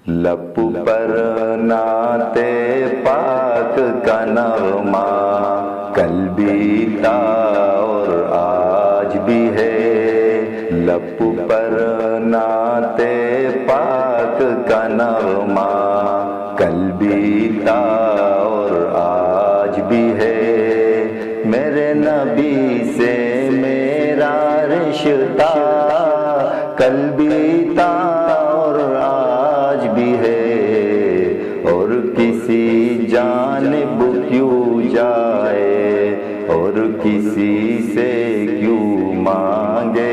لب پر نعت پاک کا نغمہ کل بھی تھا اور آج بھی ہے، لب پر نعت پاک کا نغمہ کل بھی تھا اور آج بھی ہے، میرے نبی سے میرا رشتہ کل بھی تھا اور آج بھی ہے، اور کسی جانب کیوں جائے اور کسی سے کیوں مانگے،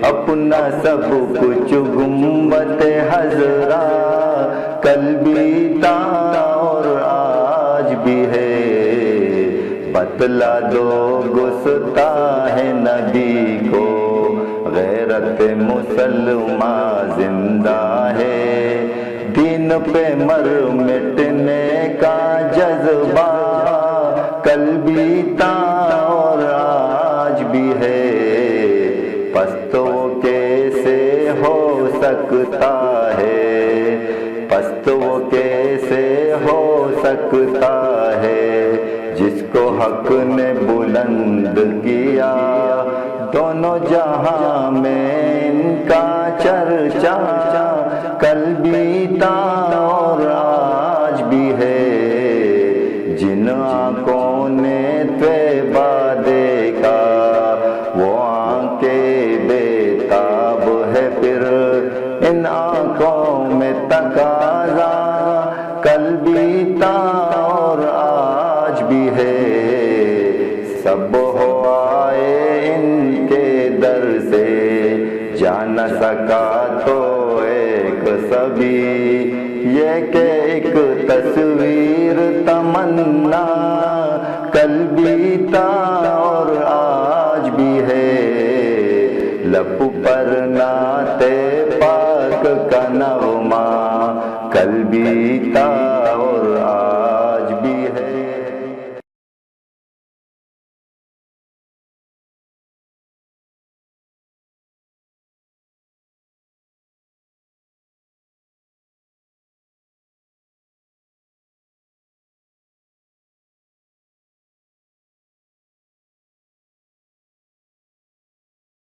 اپنا سب کچھ گنبد خضرا کل بھی تھا اور آج بھی ہے، بتلا دو گستاخ نبی کو غیرت مسلمان زندہ ہے، دین پہ مر مٹنے کا جذبہ کل بھی تھا اور آج بھی ہے، پست وہ کیسے ہو سکتا ہے، پست وہ کیسے ہو سکتا ہے، جس کو حق نے بلند کیا دونوں جہاں میں ان کا چرچا کل بھی تھا اور آج بھی ہے، جن آنکھوں نے طیبہ دیکھا وہ آنکھیں بے-تاب ہے، پھر ان آنکھوں میں تقاضا کل بھی تھا اور آج بھی ہے، سب ہو آئے ان کے در سے جا نہ سکا تو ایک سبھی، یہ کہ ایک تصویر تمنا کل بھی تھا اور آج بھی ہے، لب پر نعت پاک کا نغمہ کل بھی تھا